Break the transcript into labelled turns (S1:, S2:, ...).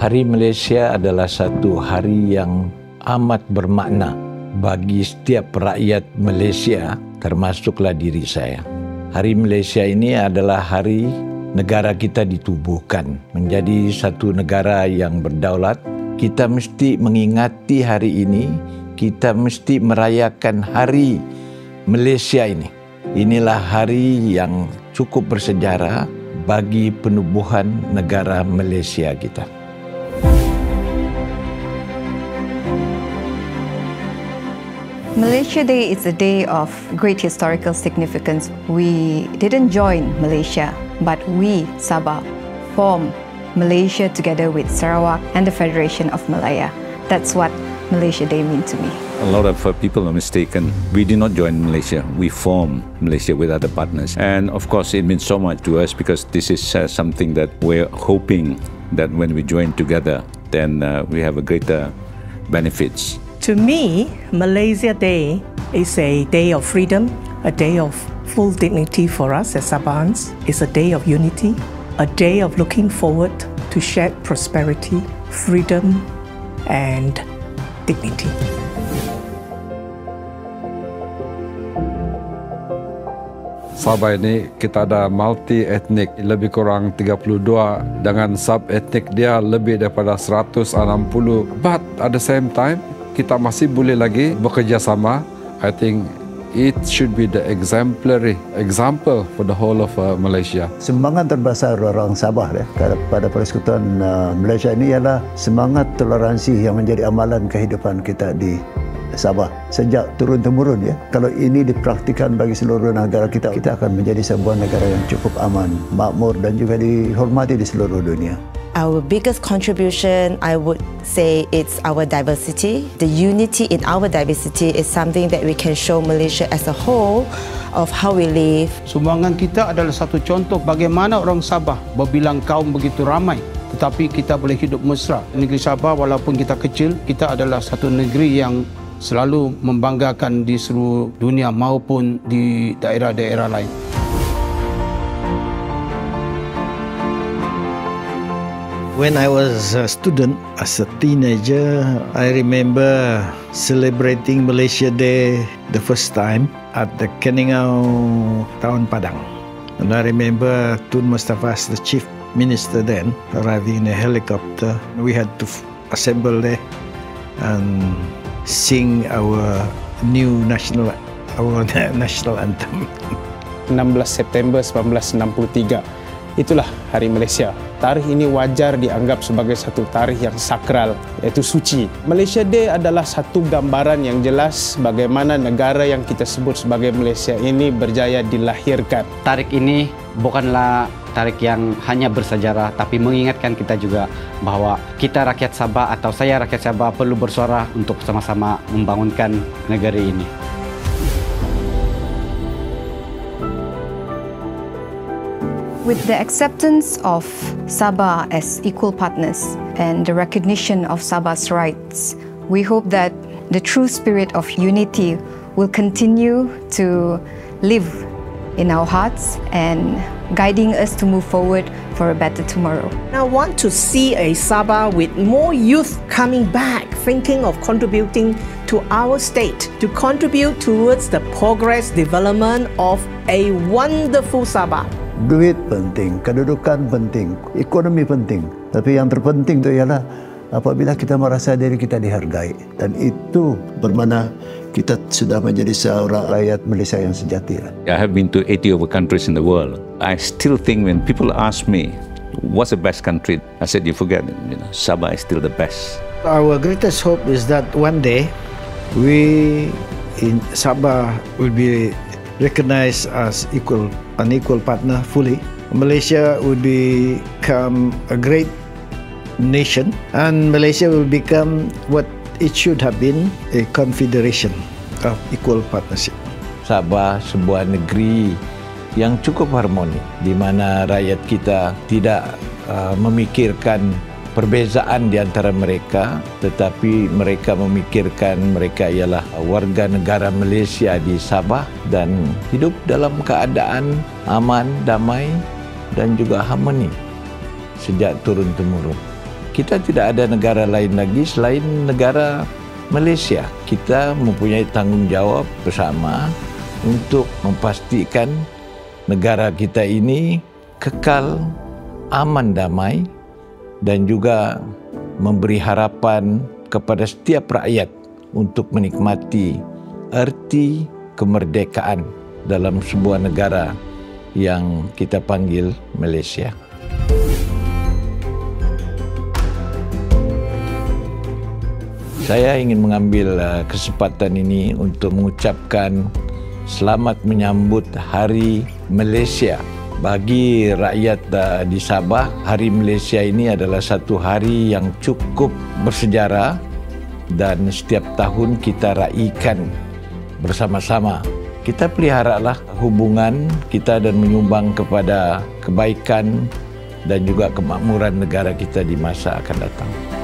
S1: Hari Malaysia adalah satu hari yang amat bermakna bagi setiap rakyat Malaysia, termasuklah diri saya. Hari Malaysia ini adalah hari negara kita ditubuhkan menjadi satu negara yang berdaulat. Kita mesti mengingati hari ini, kita mesti merayakan hari Malaysia ini. Inilah hari yang cukup bersejarah bagi penubuhan negara Malaysia kita.
S2: Malaysia Day is a day of great historical significance. We didn't join Malaysia, but we, Sabah, formed Malaysia together with Sarawak and the Federation of Malaya. That's what Malaysia Day means to me.
S3: A lot of people are mistaken. We did not join Malaysia. We formed Malaysia with other partners. And of course, it means so much to us because this is something that we're hoping that when we join together, then we have a greater benefits.
S4: To me, Malaysia Day is a day of freedom, a day of full dignity for us as Sabahans. It's a day of unity, a day of looking forward to shared prosperity, freedom, and dignity.
S5: Sabah ini kita ada multi etnik, lebih kurang 32 dengan sub etnik dia lebih daripada 160. But at the same time, kita masih boleh lagi bekerja sama. I think it should be the exemplary example for the whole of Malaysia.
S6: Semangat terbesar orang Sabah pada Persekutuan Malaysia ini ialah semangat toleransi yang menjadi amalan kehidupan kita di Sabah sejak turun-temurun ya. Kalau ini dipraktikkan bagi seluruh negara kita, kita akan menjadi sebuah negara yang cukup aman, makmur dan juga dihormati di seluruh dunia.
S7: Our biggest contribution, I would say, it's our diversity. The unity in our diversity is something that we can show Malaysia as a whole of how we live.
S8: Sumbangan kita adalah satu contoh bagaimana orang Sabah berbilang kaum begitu ramai, tetapi kita boleh hidup mesra. Negeri Sabah walaupun kita kecil, kita adalah satu negeri yang selalu membanggakan di seluruh dunia maupun di daerah-daerah lain.
S9: When I was a student, as a teenager, I remember celebrating Malaysia Day the first time at the Keningau Town Padang. And I remember Tun Mustafa, the chief minister then, arriving in a helicopter. We had to assemble there and sing our national anthem.
S10: 16 September 1963, itulah Hari Malaysia. Tarikh ini wajar dianggap sebagai satu tarikh yang sakral, yaitu suci. Malaysia Day adalah satu gambaran yang jelas bagaimana negara yang kita sebut sebagai Malaysia ini berjaya dilahirkan.
S11: Tarikh ini bukanlah tarikh yang hanya bersejarah, tapi mengingatkan kita juga bahawa kita rakyat Sabah atau saya rakyat Sabah perlu bersuara untuk sama-sama membangunkan negeri ini.
S2: With the acceptance of Sabah as equal partners and the recognition of Sabah's rights, we hope that the true spirit of unity will continue to live in our hearts and guiding us to move forward for a better tomorrow.
S4: I want to see a Sabah with more youth coming back, thinking of contributing to our state, to contribute towards the progress, development of a wonderful Sabah.
S6: Duit penting, kedudukan penting, ekonomi penting. Tapi yang terpenting itu ialah apabila kita merasa diri kita dihargai. Dan itu bermakna kita sudah menjadi seorang rakyat Malaysia yang sejati.
S3: I have been to 80 over countries in the world. I still think when people ask me, what's the best country? I said, you forget it. Sabah is still the best.
S9: Our greatest hope is that one day we in Sabah will be recognized as an equal partner fully. Malaysia will become a great nation and Malaysia will become what it should have been, a confederation of equal partnership.
S1: Sabah sebuah negeri yang cukup harmoni di mana rakyat kita tidak memikirkan perbezaan di antara mereka, tetapi mereka memikirkan mereka ialah warga negara Malaysia di Sabah dan hidup dalam keadaan aman, damai dan juga harmoni sejak turun-temurun. kita tidak ada negara lain lagi selain negara Malaysia. Kita mempunyai tanggung jawab bersama untuk memastikan negara kita ini kekal aman damai dan juga memberi harapan kepada setiap rakyat untuk menikmati erti kemerdekaan dalam sebuah negara yang kita panggil Malaysia. Saya ingin mengambil kesempatan ini untuk mengucapkan selamat menyambut Hari Malaysia. Bagi rakyat di Sabah, Hari Malaysia ini adalah satu hari yang cukup bersejarah dan setiap tahun kita raikan bersama-sama. Kita peliharalah hubungan kita dan menyumbang kepada kebaikan dan juga kemakmuran negara kita di masa akan datang.